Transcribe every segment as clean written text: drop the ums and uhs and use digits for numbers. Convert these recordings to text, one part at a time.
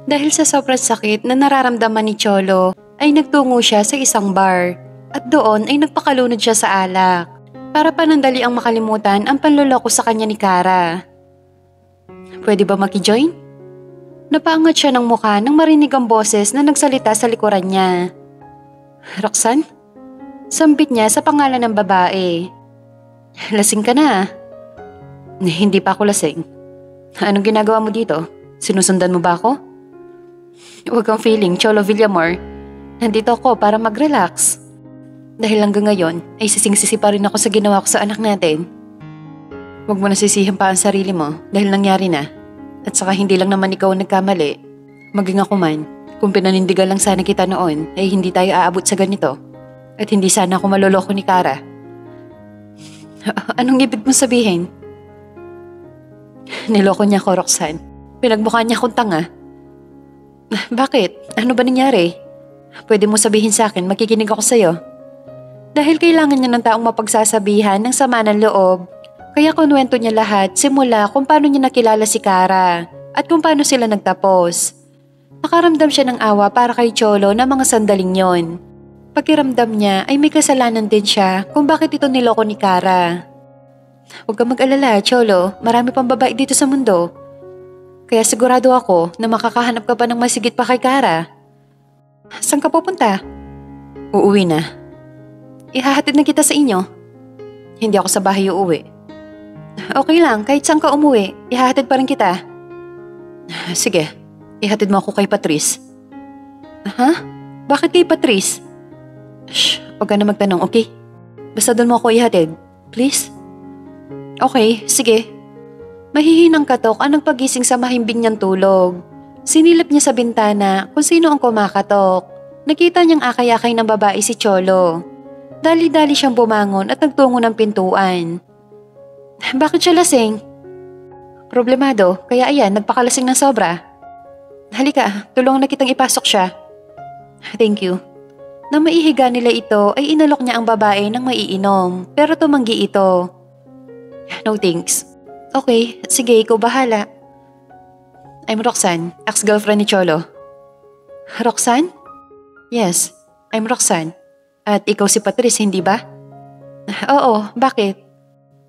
Dahil sa sobrang sakit na nararamdaman ni Cholo, ay nagtungo siya sa isang bar at doon ay nagpakalunod siya sa alak para panandali ang makalimutan ang panloloko sa kanya ni Kara. Pwede ba makijoin? Napaangat siya ng mukha nang marinig ang boses na nagsalita sa likuran niya. Roxanne? Sambit niya sa pangalan ng babae. Lasing ka na. Hindi pa ako lasing. Anong ginagawa mo dito? Sinusundan mo ba ako? Huwag kang feeling, Cholo Villamor. Nandito ako para mag-relax. Dahil hanggang ngayon ay sising-sisi pa rin ako sa ginawa ko sa anak natin. Huwag mo nasisihan pa ang sarili mo dahil nangyari na. At saka hindi lang naman ikaw ang nagkamali. Maging ako man, kung pinanindigan lang sana kita noon ay hindi tayo aabot sa ganito. At hindi sana ako maloloko ni Kara. Anong ibig mong sabihin? Niloko niya ako, Roxanne. Pinagmukha niya akong tanga. Bakit? Ano ba nangyari? Pwede mo sabihin sa akin, makikinig ako sa'yo. Dahil kailangan niya ng taong mapagsasabihan ng sama ng loob. Kaya kunwento niya lahat simula kung paano niya nakilala si Kara at kung paano sila nagtapos. Nakaramdam siya ng awa para kay Cholo na mga sandaling yon. Pakiramdam niya ay may kasalanan din siya kung bakit ito niloko ni Kara. Huwag kang mag-alala, Cholo. Marami pang babae dito sa mundo. Kaya sigurado ako na makakahanap ka pa ng masigit pa kay Kara. Saan ka pupunta? Uuwi na. Ihahatid na kita sa inyo. Hindi ako sa bahay uuwi. Okay lang, kahit saan ka umuwi, ihahatid pa rin kita. Sige, ihatid mo ako kay Patrice. Ha? Bakit kay Patrice? Shh, huwag ka na magtanong, okay? Basta doon mo ako ihatid, please? Okay, sige. Mahihinang katok ang nagpagising sa mahimbing niyang tulog. Sinilip niya sa bintana kung sino ang kumakatok. Nakita niyang akay-akay ng babae si Cholo. Dali-dali siyang bumangon at nagtungo ng pintuan. Bakit siya lasing? Problemado, kaya ayan, nagpakalasing ng sobra. Halika, tulungan na kitang ipasok siya. Thank you. Nang maihiga nila ito ay inalok niya ang babae ng maiinom, pero tumanggi ito. No thanks. Okay, sige, ikaw bahala. I'm Roxanne, ex-girlfriend ni Cholo. Roxanne? Yes, I'm Roxanne. At ikaw si Patrice, hindi ba? Oo, bakit?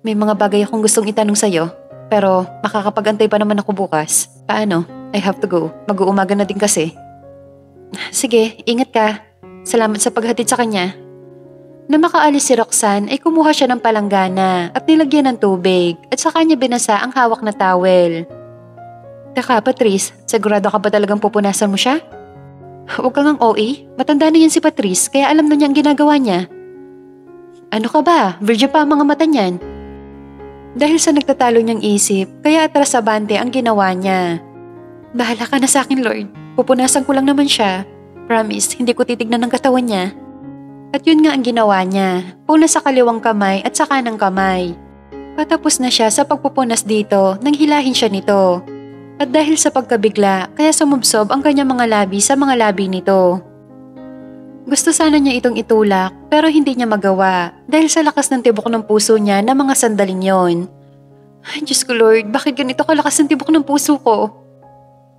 May mga bagay akong gustong itanong sa'yo, pero makakapag-antay pa naman ako bukas. Paano? I have to go. Mag-uumaga na din kasi. Sige, ingat ka. Salamat sa paghatid sa kanya. Na makaalis si Roxanne ay kumuha siya ng palanggana at nilagyan ng tubig at sa kanya binasa ang hawak na towel. Teka, Patrice, sigurado ka ba talagang pupunasan mo siya? Huwag kang ang OA. Matanda na yan si Patrice kaya alam na niya ang ginagawa niya. Ano ka ba? Virgin pa ang mga mata niyan. Dahil sa nagtatalo niyang isip, kaya atras abante ang ginawa niya. Bahala ka na sa akin, Lord. Pupunasan ko lang naman siya. Promise, hindi ko titignan ng katawan niya. At yun nga ang ginawa niya. Puna sa kaliwang kamay at sa kanang kamay. Patapos na siya sa pagpupunas dito nang hilahin siya nito. At dahil sa pagkabigla, kaya sumubsob ang kanyang mga labi sa mga labi nito. Gusto sana niya itong itulak pero hindi niya magawa dahil sa lakas ng tibok ng puso niya na mga sandaling yon. Ay, Diyos ko Lord, bakit ganito kalakas ng tibok ng puso ko?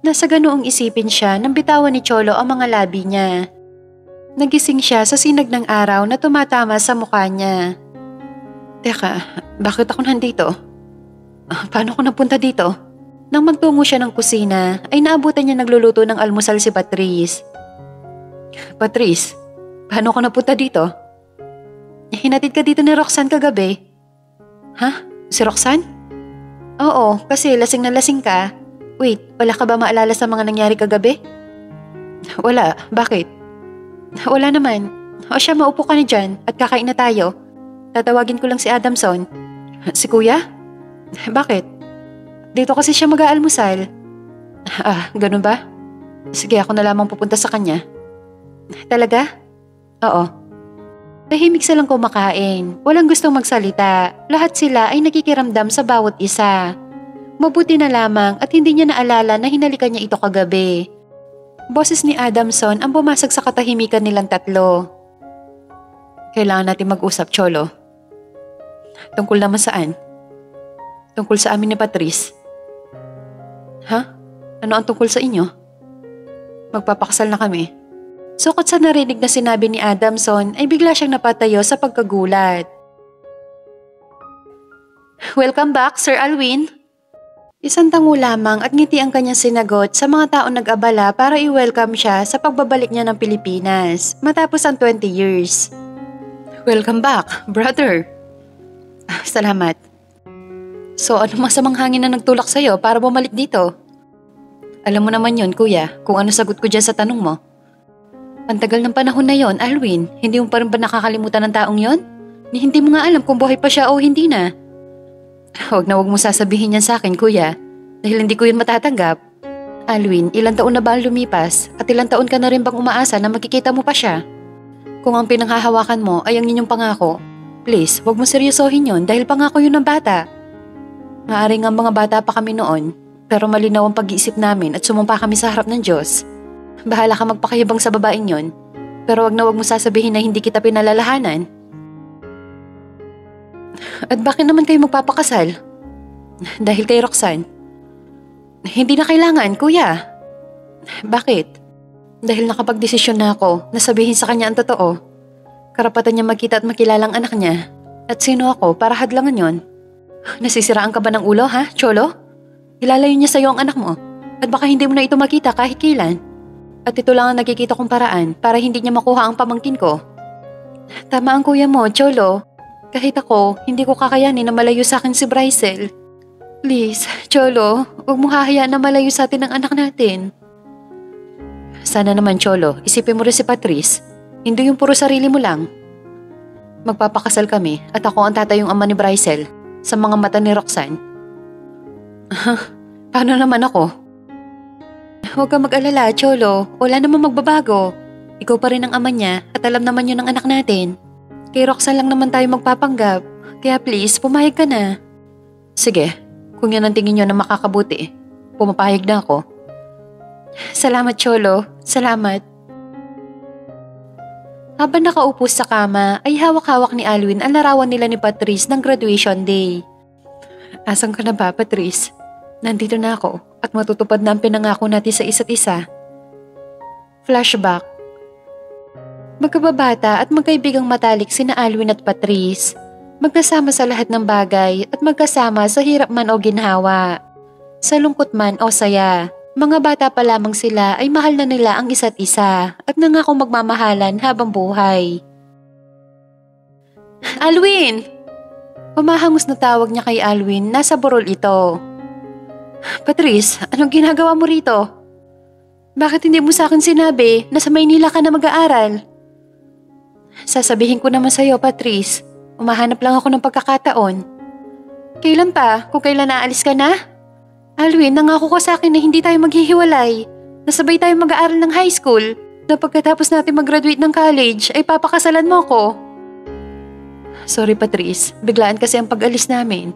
Nasa ganoong isipin siya nang bitawan ni Cholo ang mga labi niya. Nagising siya sa sinag ng araw na tumatama sa mukha niya. Teka, bakit ako nandito? Paano ako napunta dito? Nang magtungo siya ng kusina ay naabutan niya nagluluto ng almusal si Patrice. Patrice, paano ka napunta dito? Hinatid ka dito ni Roxanne kagabi. Ha? Si Roxanne? Oo, kasi lasing na lasing ka. Wait, wala ka ba maalala sa mga nangyari kagabi? Wala, bakit? Wala naman. O siya, maupo ka na dyan at kakain na tayo. Tatawagin ko lang si Adamson. Si Kuya? Bakit? Dito kasi siya mag-aalmusal. Ah, ganun ba? Sige, ako na lamang pupunta sa kanya. Talaga? Oo. Tahimik silang kumakain. Walang gustong magsalita. Lahat sila ay nakikiramdam sa bawat isa. Mabuti na lamang at hindi niya naalala na hinalikan niya ito kagabi. Boses ni Adamson ang bumasag sa katahimikan nilang tatlo. Kailangan natin mag-usap, Cholo. Tungkol naman saan? Tungkol sa amin ni Patrice. Ha? Ano ang tungkol sa inyo? Magpapakasal na kami. Sukot sa narinig na sinabi ni Adamson ay bigla siyang napatayo sa pagkagulat. Welcome back, Sir Alwin. Isang tango lamang at ngiti ang kanyang sinagot sa mga taong nag-abala para i-welcome siya sa pagbabalik niya ng Pilipinas matapos ang 20 years. Welcome back, brother. Salamat. So ano masamang hangin na nagtulak sa'yo para bumalik dito? Alam mo naman yon, kuya, kung ano sagot ko dyan sa tanong mo. Ang tagal ng panahon na yon, Alwin, hindi mo pa rin ba nakakalimutan ng taong yon? Hindi mo nga alam kung buhay pa siya o hindi na. Huwag mo sasabihin yan sa akin, kuya, dahil hindi ko yun matatanggap. Alwin, ilang taon na ba ang lumipas at ilang taon ka na rin bang umaasa na makikita mo pa siya? Kung ang pinanghahawakan mo ay ang inyong pangako, please, huwag mo seryosohin yun dahil pangako yun ng bata. Maaring ang mga bata pa kami noon, pero malinaw ang pag-iisip namin at sumumpa kami sa harap ng Diyos. Bahala ka magpakahibang sa babaeng yon, pero huwag mo sasabihin na hindi kita pinalalahanan. At bakit naman kayo magpapakasal? Dahil kay Roxanne? Hindi na kailangan, kuya. Bakit? Dahil nakapagdesisyon na ako na sabihin sa kanya ang totoo. Karapatan niya magkita at makilala ang anak niya. At sino ako para hadlangan yon? Nasisiraan ka ba ng ulo, ha, Cholo? Ilalayo niya sa'yo ang anak mo at baka hindi mo na ito makita kahit kailan. At ito lang ang nakikita kong paraan para hindi niya makuha ang pamangkin ko. Tama ang kuya mo, Cholo. Kahit ako, hindi ko kakayanin na malayo sa akin si Brycel. Please, Cholo, huwag mo hahayaan na malayo sa atin ang anak natin. Sana naman, Cholo, isipin mo rin si Patrice. Hindi yung puro sarili mo lang. Magpapakasal kami at ako ang tatayong ama ni Brycel sa mga mata ni Roxanne. Paano naman ako? Huwag kang mag-alala, Cholo. Wala namang magbabago. Ikaw pa rin ang ama niya at alam naman yun ng anak natin. Kay Roxanne lang naman tayo magpapanggap. Kaya please, pumayag ka na. Sige, kung yan ang tingin nyo na makakabuti, pumapayag na ako. Salamat, Cholo. Salamat. Habang nakaupo sa kama, ay hawak-hawak ni Alwin ang larawan nila ni Patrice ng graduation day. Asan ka na ba, Patrice? Nandito na ako at matutupad na ang pinangako natin sa isa't isa. Flashback. Magkababata at magkaibigang matalik sina Alwin at Patrice. Magkasama sa lahat ng bagay at magkasama sa hirap man o ginhawa. Sa lungkot man o saya. Mga bata pa lamang sila ay mahal na nila ang isa't isa at nangakong magmamahalan habang buhay. Alwin! Humahangos na tawag niya kay Alwin, nasa burol ito. Patrice, anong ginagawa mo rito? Bakit hindi mo sa akin sinabi na sa Maynila ka na mag-aaral? Sasabihin ko naman sa'yo, Patrice. Umahanap lang ako ng pagkakataon. Kailan pa? Kung kailan naalis ka na? Alwin, nangako ko sa akin na hindi tayo maghihiwalay. Nasabay tayo mag-aaral ng high school. Na pagkatapos natin mag-graduate ng college ay papakasalan mo ko. Sorry, Patrice. Biglaan kasi ang pag-alis namin.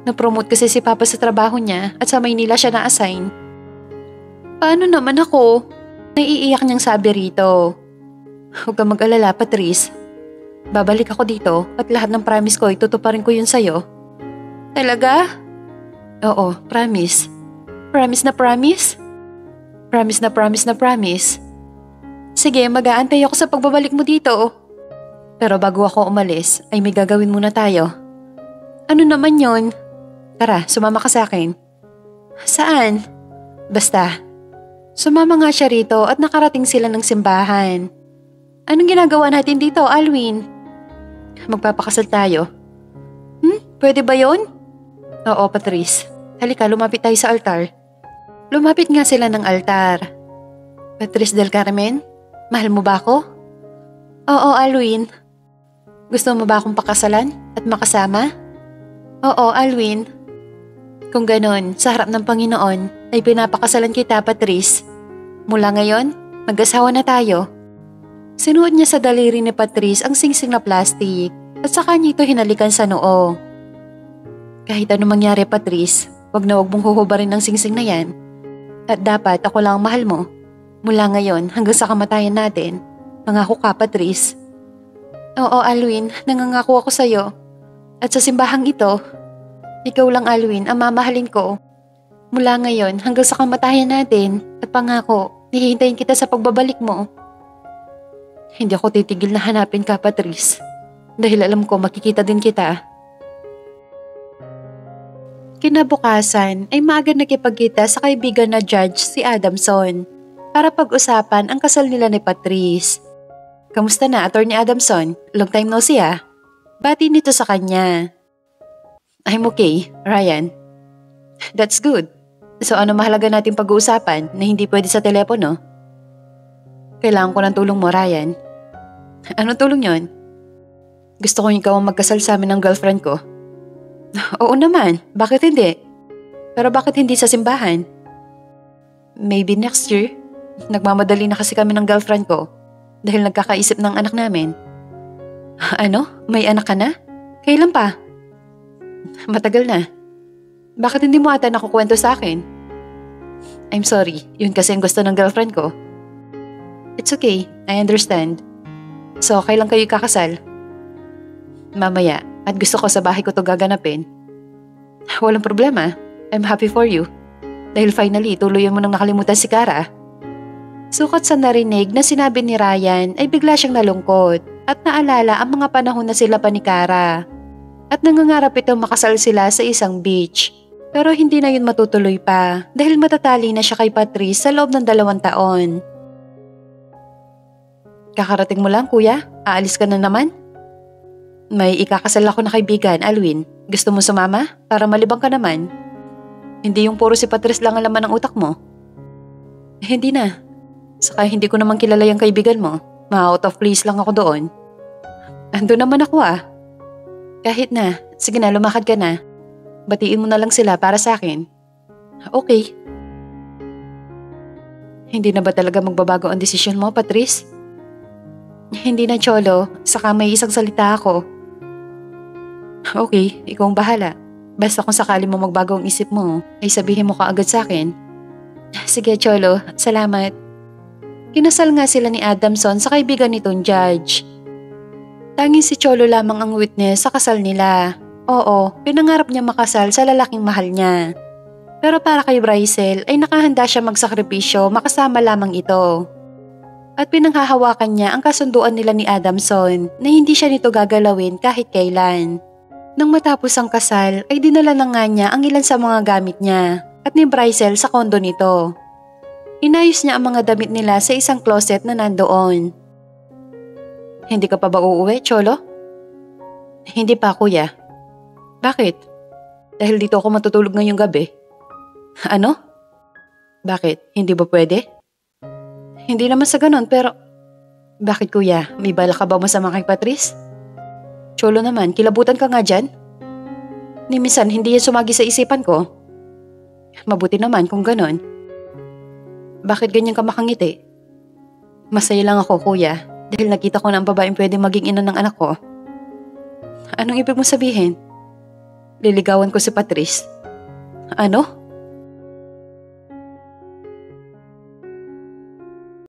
Na-promote kasi si Papa sa trabaho niya at sa Maynila siya na-assign. Paano naman ako? Naiiyak niyang sabi rito. Huwag kang mag-alala, Patrice. Babalik ako dito at lahat ng promise ko itutuparin ko yun sa'yo. Talaga? Oo, promise. Promise na promise? Promise na promise na promise. Sige, mag-aantay ako sa pagbabalik mo dito. Pero bago ako umalis, ay may gagawin muna tayo. Ano naman yon? Tara, sumama ka sa akin. Saan? Basta. Sumama nga siya rito at nakarating sila ng simbahan. Anong ginagawa natin dito, Alwin? Magpapakasal tayo. Pwede ba yon? Oo, Patrice. Halika, lumapit tayo sa altar. Lumapit nga sila ng altar. Patrice del Carmen, mahal mo ba ako? Oo, Alwin. Gusto mo ba akong pakasalan at makasama? Oo, Alwin. Kung ganon, sa harap ng Panginoon ay pinapakasalan kita, Patrice. Mula ngayon, mag-asawa na tayo. Sinuot niya sa daliri ni Patrice ang singsing na plastic at saka niya ito hinalikan sa noo. Kahit ano mangyari, Patrice, wag mong huhubarin ng singsing na yan. At dapat ako lang ang mahal mo. Mula ngayon hanggang sa kamatayan natin. Pangako ka, Patrice. Oo, Alwin, nangangako ako sa'yo. At sa simbahang ito, ikaw lang, Alwin, ang mamahalin ko. Mula ngayon hanggang sa kamatayan natin at pangako, Hihintayin kita sa pagbabalik mo. Hindi ako titigil na hanapin ka, Patrice. Dahil alam ko makikita din kita. Kinabukasan ay maaga nakipagkita sa kaibigan na judge si Adamson para pag-usapan ang kasal nila ni Patrice. Kamusta na, Attorney Adamson? Long time no see ah. Bati nito sa kanya. I'm okay, Ryan. That's good. So ano mahalaga nating pag-uusapan na hindi pwede sa telepono? Kailangan ko ng tulong mo, Ryan. Anong tulong yon? Gusto ko ikaw ang magkasal sa amin ng girlfriend ko. Oo naman, bakit hindi? Pero bakit hindi sa simbahan? Maybe next year. Nagmamadali na kasi kami ng girlfriend ko dahil nagkakaisip ng anak namin. Ano? May anak ka na? Kailan pa? Matagal na. Bakit hindi mo ata nakukwento sa akin? I'm sorry, yun kasi ang gusto ng girlfriend ko. It's okay, I understand. So, kailan kayo kakasal? Mamaya, at gusto ko sa bahay ko to gaganapin. Walang problema, I'm happy for you. Dahil finally, tuluyan mo nang nakalimutan si Kara. Sukat sa narinig na sinabi ni Ryan ay bigla siyang nalungkot at naalala ang mga panahon na sila pa ni Kara. At nangangarap itong makasal sila sa isang beach. Pero hindi na yun matutuloy pa dahil matatali na siya kay Patrice sa loob ng 2 taon. Kakarating mo lang, kuya? Aalis ka na naman? May ikakasal ako na kaibigan, Alwin. Gusto mo sumama? Para malibang ka naman. Hindi yung puro si Patrice lang ang laman ng utak mo. Hindi na. Saka hindi ko naman kilala yung kaibigan mo. Ma-out of place lang ako doon. Ando naman ako ah. Kahit na. Sige na, lumakad ka na. Batiin mo na lang sila para sa akin. Okay. Hindi na ba talaga magbabago ang desisyon mo, Patrice? Hindi na, Cholo. Saka may isang salita ako. Okay, ikaw ang bahala. Basta kung sakali mo magbago ang isip mo, ay sabihin mo kaagad sa akin. Sige, Cholo. Salamat. Kinasal nga sila ni Adamson sa kaibigan nitong judge. Tanging si Cholo lamang ang witness sa kasal nila. Oo, pinangarap niya makasal sa lalaking mahal niya. Pero para kay Brycel ay nakahanda siya magsakripisyo makasama lamang ito. At pinanghahawakan niya ang kasunduan nila ni Adamson na hindi siya nito gagalawin kahit kailan. Nang matapos ang kasal ay dinala na nga niya ang ilan sa mga gamit niya at ni Brycel sa kondo nito. Inayos niya ang mga damit nila sa isang closet na nandoon. Hindi ka pa ba uuwi, Cholo? Hindi pa, kuya. Bakit? Dahil dito ako matutulog ngayong gabi. Ano? Bakit? Hindi ba pwede? Hindi naman sa ganon pero... Bakit kuya? May bala ka ba masama kay Patrice? Cholo naman, kilabutan ka nga dyan. Ni minsan hindi yan sumagi sa isipan ko. Mabuti naman kung ganon. Bakit ganyan ka makangiti? Masaya lang ako kuya dahil nakita ko na ang babaeng pwede maging ina ng anak ko. Anong ibig mo sabihin? Liligawan ko si Patrice. Ano?